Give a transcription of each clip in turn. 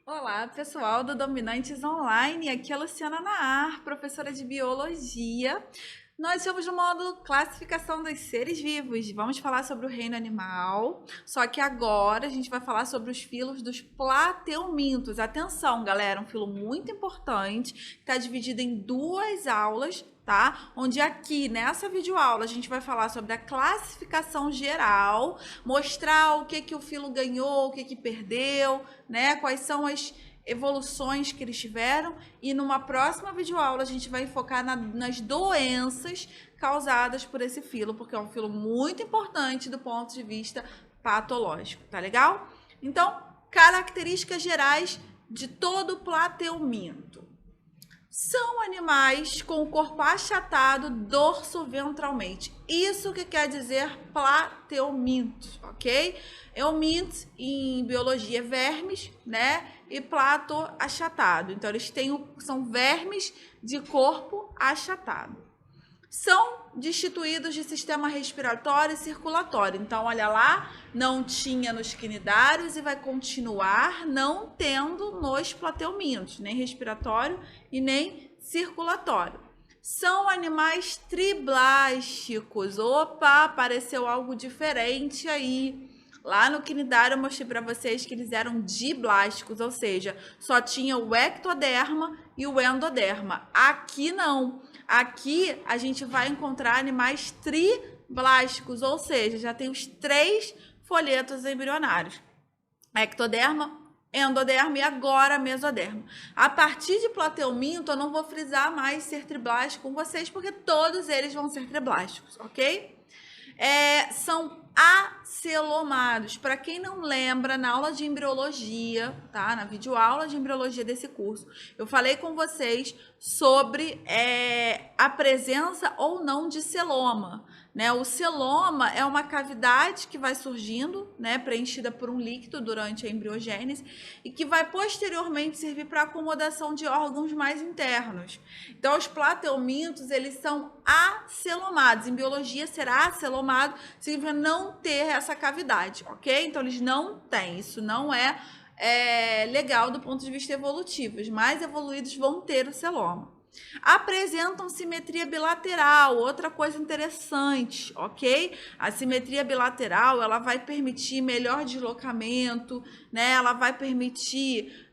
Olá, pessoal do Dominantes Online. Aqui é a Luciana Naar, professora de Biologia. Nós estamos no módulo Classificação dos Seres Vivos. Vamos falar sobre o reino animal, só que agora a gente vai falar sobre os filos dos plateumintos. Atenção, galera, um filo muito importante, que está dividido em duas aulas, tá? Onde aqui, nessa videoaula, a gente vai falar sobre a classificação geral, mostrar o que o filo ganhou, o que perdeu, né? Quais são as evoluções que eles tiveram, e numa próxima videoaula a gente vai focar nas doenças causadas por esse filo, porque é um filo muito importante do ponto de vista patológico, tá legal? Então, características gerais de todo o plateuminto. São animais com o corpo achatado dorso-ventralmente. Isso que quer dizer plateumintos, ok? Eumintos, em biologia, vermes, né? E plato, achatado. Então, eles são vermes de corpo achatado. São destituídos de sistema respiratório e circulatório. Então, olha lá, não tinha nos quinidários e vai continuar não tendo nos plateumintos, nem respiratório e nem circulatório. São animais triblásticos. Opa, apareceu algo diferente aí. Lá no quinidário eu mostrei para vocês que eles eram diblásticos, ou seja, só tinha o ectoderma e o endoderma. Aqui não. Aqui a gente vai encontrar animais triblásticos, ou seja, já tem os 3 folhetos embrionários. Ectoderma, endoderma e agora mesoderma. A partir de plateuminto, eu não vou frisar mais ser triblástico com vocês, porque todos eles vão ser triblásticos, ok? São acelomados. Para quem não lembra, na aula de embriologia, tá? Na videoaula de embriologia desse curso, eu falei com vocês sobre a presença ou não de celoma, né? O celoma é uma cavidade que vai surgindo, né, preenchida por um líquido durante a embriogênese e que vai posteriormente servir para acomodação de órgãos mais internos. Então, os plateumintos, eles são acelomados. Em biologia, ser acelomado significa não ter essa cavidade, ok? Então, eles não têm. Isso não é legal do ponto de vista evolutivo. Os mais evoluídos vão ter o celoma. Apresentam simetria bilateral, outra coisa interessante, ok? A simetria bilateral, ela vai permitir melhor deslocamento, né? Ela vai permitir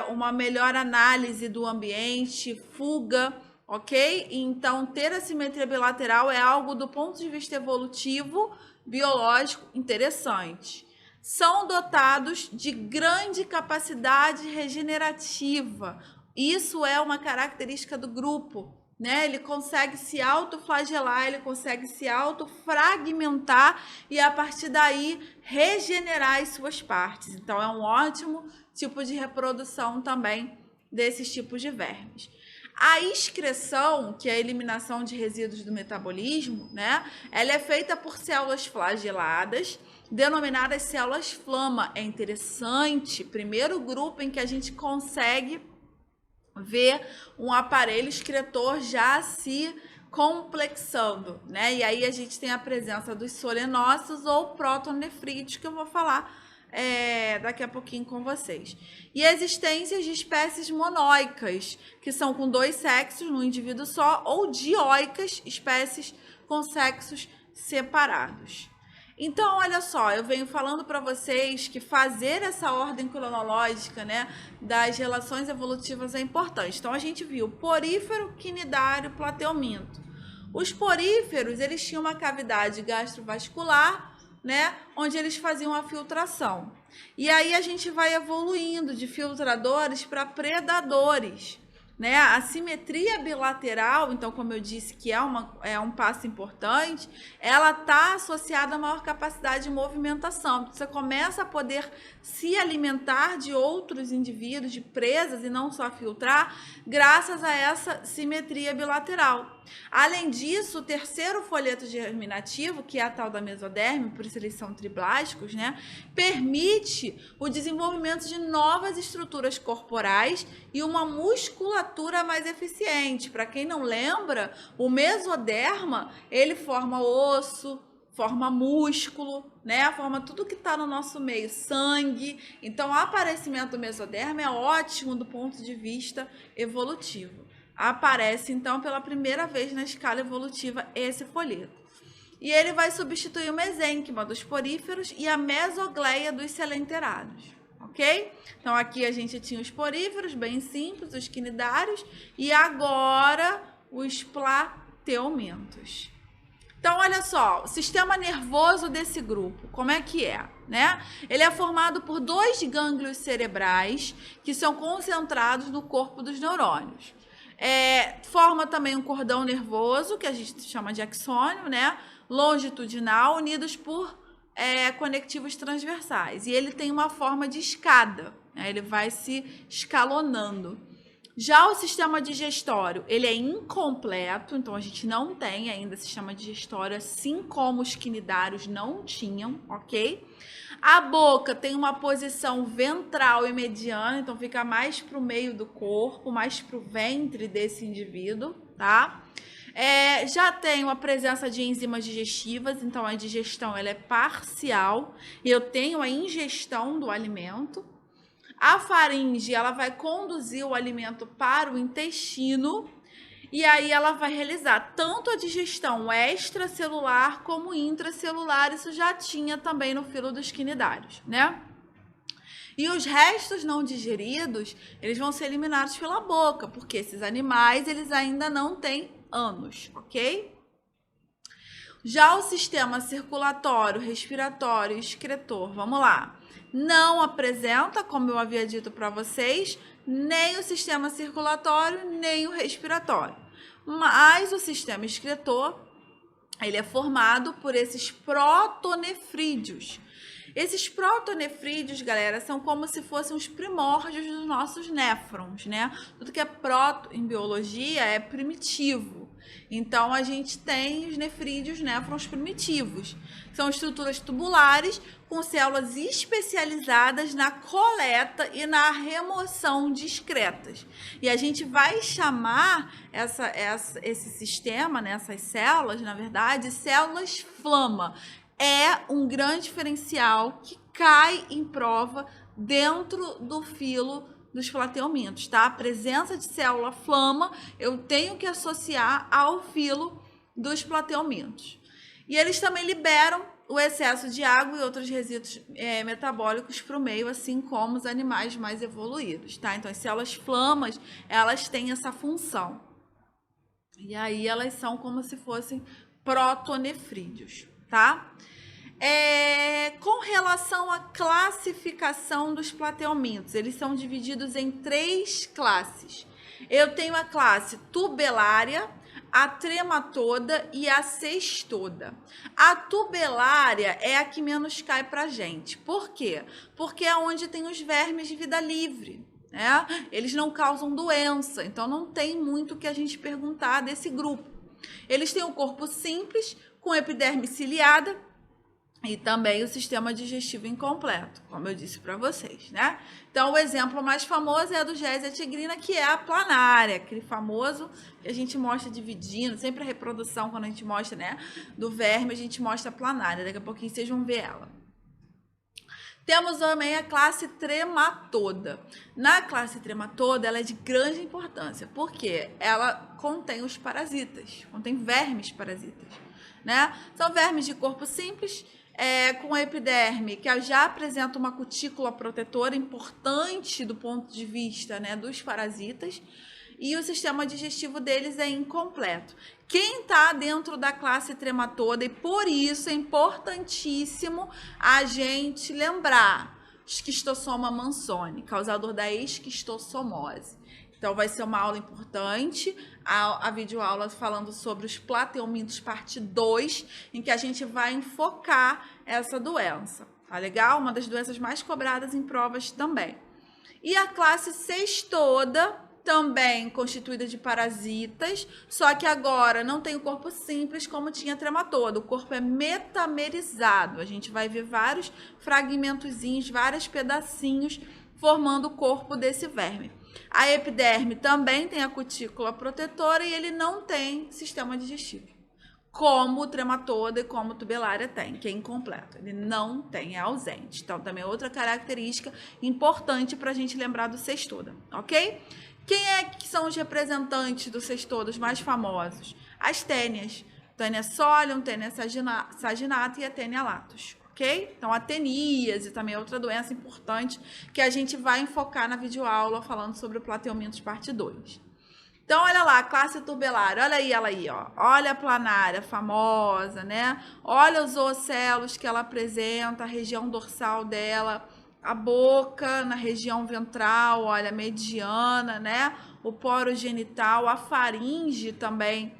uma melhor análise do ambiente, fuga, ok? Então, ter a simetria bilateral é algo do ponto de vista evolutivo, biológico, interessante. São dotados de grande capacidade regenerativa. Isso é uma característica do grupo, né? Ele consegue se autoflagelar, ele consegue se autofragmentar e, a partir daí, regenerar as suas partes. Então, é um ótimo tipo de reprodução também desses tipos de vermes. A excreção, que é a eliminação de resíduos do metabolismo, né? Ela é feita por células flageladas, denominadas células flama. É interessante, primeiro grupo em que a gente consegue ver um aparelho excretor já se complexando, né? E aí a gente tem a presença dos solenócitos ou protonefrídeos, que eu vou falar daqui a pouquinho com vocês. E a existência de espécies monóicas, que são com 2 sexos no indivíduo só, ou dioicas, espécies com sexos separados. Então, olha só, eu venho falando para vocês que fazer essa ordem cronológica, né, das relações evolutivas é importante. Então, a gente viu porífero, quinidário, plateuminto. Os poríferos, eles tinham uma cavidade gastrovascular, né, onde eles faziam a filtração. E aí a gente vai evoluindo de filtradores para predadores, né? A simetria bilateral, então, como eu disse, que é um passo importante, ela está associada a maior capacidade de movimentação. Você começa a poder se alimentar de outros indivíduos, de presas, e não só filtrar, graças a essa simetria bilateral. Além disso, o terceiro folheto germinativo, que é a tal da mesoderme, por isso eles são triblásticos, né, permite o desenvolvimento de novas estruturas corporais e uma musculatura mais eficiente. Para quem não lembra, o mesoderma, ele forma osso, forma músculo, né? Forma tudo que está no nosso meio, sangue. Então, o aparecimento do mesoderma é ótimo do ponto de vista evolutivo. Aparece, então, pela primeira vez na escala evolutiva esse folheto. E ele vai substituir o mesênquima dos poríferos e a mesogleia dos selenterados, ok? Então, aqui a gente tinha os poríferos, bem simples, os quinidários, e agora os plateumintos. Então, olha só, o sistema nervoso desse grupo, como é que é, né? Ele é formado por 2 gânglios cerebrais que são concentrados no corpo dos neurônios. Forma também um cordão nervoso, que a gente chama de axônio, né? Longitudinal, unidos por conectivos transversais. E ele tem uma forma de escada, né? Ele vai se escalonando. Já o sistema digestório, ele é incompleto, então a gente não tem ainda sistema digestório, assim como os quinidários não tinham, ok? A boca tem uma posição ventral e mediana, então fica mais para o meio do corpo, mais para o ventre desse indivíduo, tá? Já tem uma presença de enzimas digestivas, então a digestão ela é parcial, e eu tenho a ingestão do alimento. A faringe, ela vai conduzir o alimento para o intestino e aí ela vai realizar tanto a digestão extracelular como intracelular. Isso já tinha também no filo dos quinidários, né? E os restos não digeridos, eles vão ser eliminados pela boca, porque esses animais, eles ainda não têm ânus, ok? Já o sistema circulatório, respiratório e excretor, vamos lá. Não apresenta, como eu havia dito para vocês, nem o sistema circulatório, nem o respiratório. Mas o sistema excretor, ele é formado por esses protonefrídeos. Esses protonefrídeos, galera, são como se fossem os primórdios dos nossos néfrons, né? Tudo que é proto em biologia é primitivo. Então, a gente tem os nefrídeos, néfrons primitivos. São estruturas tubulares com células especializadas na coleta e na remoção de excretas. E a gente vai chamar esse sistema, né, essas células, na verdade, células flama. É um grande diferencial que cai em prova dentro do filo dos plateumintos, tá? A presença de célula flama eu tenho que associar ao filo dos plateumintos. E eles também liberam o excesso de água e outros resíduos metabólicos para o meio, assim como os animais mais evoluídos, tá? Então, as células flamas, elas têm essa função. E aí, elas são como se fossem protonefrídeos, tá? Com relação à classificação dos plateumintos, eles são divididos em 3 classes. Eu tenho a classe tubelária, a trematoda e a cestoda. A tubelária é a que menos cai pra gente. Por quê? Porque é onde tem os vermes de vida livre, né? Eles não causam doença, então não tem muito o que a gente perguntar desse grupo. Eles têm um corpo simples, com epiderme ciliada, e também o sistema digestivo incompleto, como eu disse para vocês, né? Então, o exemplo mais famoso é a do Gésia tigrina, que é a planária, aquele famoso que a gente mostra dividindo, sempre a reprodução, quando a gente mostra, né, do verme, a gente mostra a planária, daqui a pouquinho vocês vão ver ela. Temos também a classe trematoda. Na classe trematoda, ela é de grande importância, porque ela contém os parasitas, contém vermes parasitas, né? São vermes de corpo simples, com a epiderme, que já apresenta uma cutícula protetora importante do ponto de vista, né, dos parasitas, e o sistema digestivo deles é incompleto. Quem está dentro da classe trematoda, e por isso é importantíssimo a gente lembrar, esquistossoma mansoni, causador da esquistossomose. Então, vai ser uma aula importante, a videoaula falando sobre os plateumintos, parte 2, em que a gente vai enfocar essa doença, tá legal? Uma das doenças mais cobradas em provas também. E a classe cestoda, também constituída de parasitas, só que agora não tem o corpo simples como tinha a trematoda, o corpo é metamerizado, a gente vai ver vários fragmentozinhos, vários pedacinhos formando o corpo desse verme. A epiderme também tem a cutícula protetora e ele não tem sistema digestivo. como o trematoda e como o tubelária tem, que é incompleto. Ele não tem, é ausente. Então, também é outra característica importante para a gente lembrar do cestoda, ok? Quem é que são os representantes do cestoda, os mais famosos? As tênias. Tênia solium, tênia saginata e a tênia latus, ok? Então, a teníase também é outra doença importante que a gente vai enfocar na videoaula falando sobre o plateumintos parte 2. Então, olha lá, classe tubelária, olha aí ela aí, ó. Olha a planária famosa, né? Olha os oocelos que ela apresenta, a região dorsal dela, a boca na região ventral, olha, mediana, né? O poro genital, a faringe também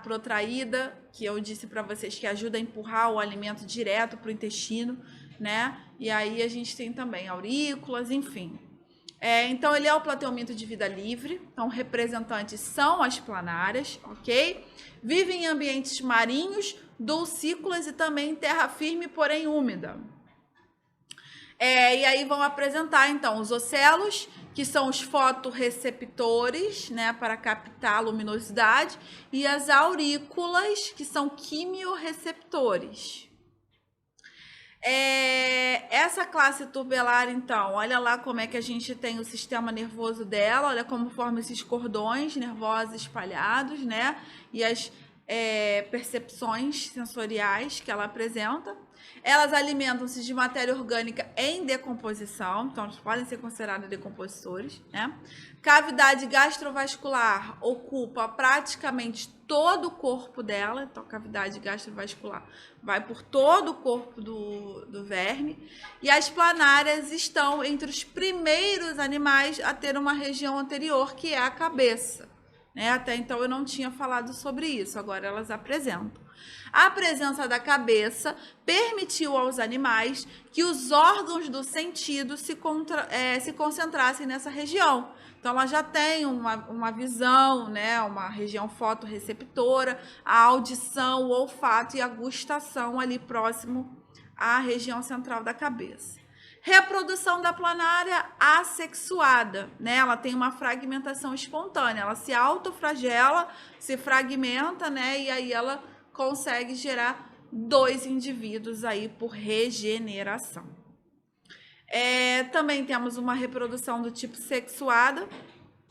protraída, que eu disse para vocês que ajuda a empurrar o alimento direto para o intestino, né? E aí a gente tem também aurículas, enfim. Então, ele é o plateuminto de vida livre. Então, representantes são as planárias, ok? Vivem em ambientes marinhos, dulcícolas e também em terra firme, porém úmida. E aí vão apresentar, então, os ocelos, que são os fotorreceptores, né, para captar a luminosidade, e as aurículas, que são quimiorreceptores. Essa classe tubelar, então, olha lá como é que a gente tem o sistema nervoso dela, olha como formam esses cordões nervosos espalhados, né? E as percepções sensoriais que ela apresenta. Elas alimentam-se de matéria orgânica em decomposição, então eles podem ser considerados decompositores, né? Cavidade gastrovascular ocupa praticamente todo o corpo dela, então a cavidade gastrovascular vai por todo o corpo do verme, e as planárias estão entre os primeiros animais a ter uma região anterior, que é a cabeça, né? Até então eu não tinha falado sobre isso, agora elas apresentam. A presença da cabeça permitiu aos animais que os órgãos do sentido se concentrassem nessa região. Então, ela já tem uma visão, né, uma região fotorreceptora, a audição, o olfato e a gustação ali próximo à região central da cabeça. Reprodução da planária assexuada, né? Ela tem uma fragmentação espontânea, ela se autoflagela, se fragmenta, né? E aí ela consegue gerar 2 indivíduos aí por regeneração. Também temos uma reprodução do tipo sexuada,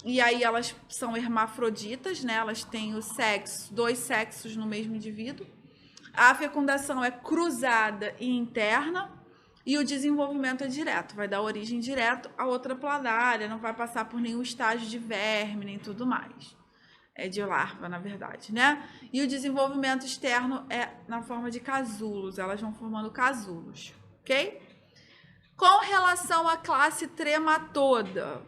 e aí elas são hermafroditas, né? Elas têm o sexo, 2 sexos no mesmo indivíduo. A fecundação é cruzada e interna, e o desenvolvimento é direto, vai dar origem direto a outra planária, não vai passar por nenhum estágio de verme, nem tudo mais. De larva, na verdade, né? E o desenvolvimento externo é na forma de casulos, elas vão formando casulos, ok? Com relação à classe trematoda,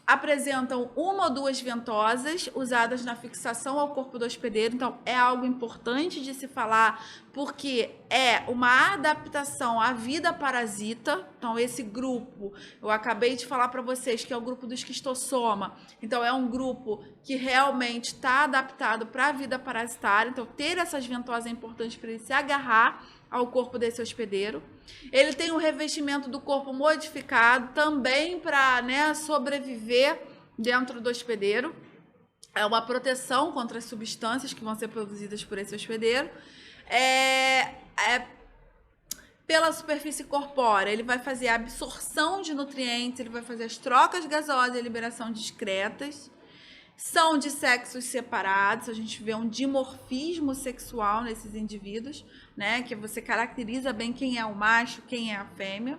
apresentam 1 ou 2 ventosas usadas na fixação ao corpo do hospedeiro, então é algo importante de se falar, porque é uma adaptação à vida parasita. Então esse grupo, eu acabei de falar para vocês que é o grupo do esquistossoma, então é um grupo que realmente está adaptado para a vida parasitária, então ter essas ventosas é importante para ele se agarrar ao corpo desse hospedeiro. Ele tem um revestimento do corpo modificado também para, né, sobreviver dentro do hospedeiro. É uma proteção contra as substâncias que vão ser produzidas por esse hospedeiro. Pela superfície corpórea, ele vai fazer a absorção de nutrientes, ele vai fazer as trocas gasosas e a liberação discretas. São de sexos separados, a gente vê um dimorfismo sexual nesses indivíduos, né? Que você caracteriza bem quem é o macho, quem é a fêmea.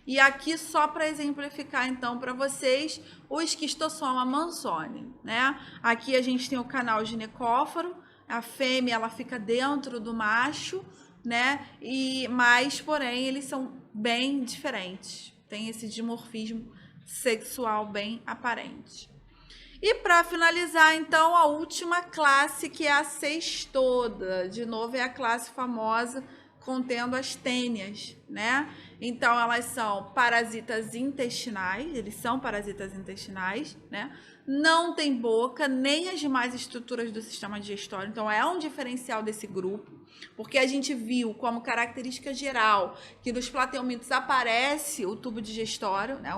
E aqui, só para exemplificar, então, para vocês, o esquistossoma mansoni, né? Aqui a gente tem o canal ginecóforo, a fêmea, ela fica dentro do macho, né? Mas, porém, eles são bem diferentes. Tem esse dimorfismo sexual bem aparente. E para finalizar, então, a última classe, que é a cestoda. De novo, é a classe famosa contendo as tênias, né? Então, elas são parasitas intestinais, eles são parasitas intestinais, né? Não tem boca, nem as demais estruturas do sistema digestório. Então, é um diferencial desse grupo, porque a gente viu como característica geral que nos plateumintos aparece o tubo digestório, né?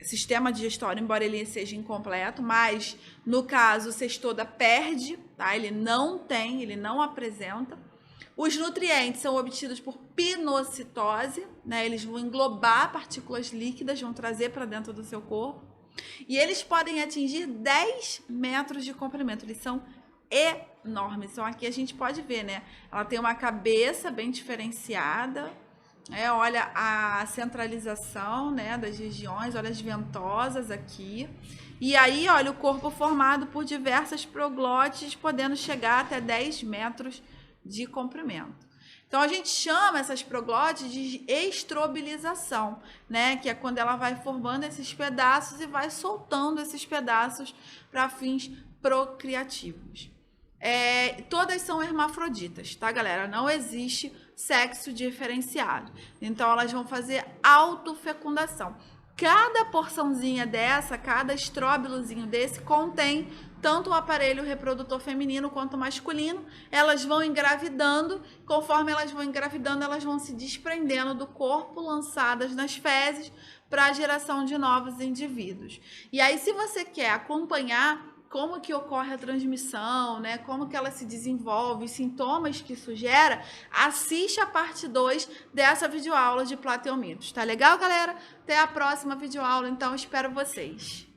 sistema digestório, embora ele seja incompleto, mas no caso o cestoda perde, tá? Ele não apresenta. Os nutrientes são obtidos por pinocitose, né? Eles vão englobar partículas líquidas, vão trazer para dentro do seu corpo. E eles podem atingir 10 metros de comprimento. Eles são enormes. Então aqui a gente pode ver, né? Ela tem uma cabeça bem diferenciada. Olha a centralização, né, das regiões, olha as ventosas aqui. E aí, olha o corpo formado por diversas proglótides, podendo chegar até 10 metros de comprimento. Então, a gente chama essas proglótides de estrobilização, né, que é quando ela vai formando esses pedaços e vai soltando esses pedaços para fins procriativos. Todas são hermafroditas, tá, galera? Não existe sexo diferenciado. Então, elas vão fazer autofecundação. Cada porçãozinha dessa, cada estróbilozinho desse contém tanto o aparelho reprodutor feminino quanto masculino. Elas vão engravidando. Conforme elas vão engravidando, elas vão se desprendendo do corpo, lançadas nas fezes para a geração de novos indivíduos. E aí, se você quer acompanhar como que ocorre a transmissão, né? Como que ela se desenvolve, os sintomas que isso gera, assiste a parte 2 dessa videoaula de plateumitos. Tá legal, galera? Até a próxima videoaula, então espero vocês.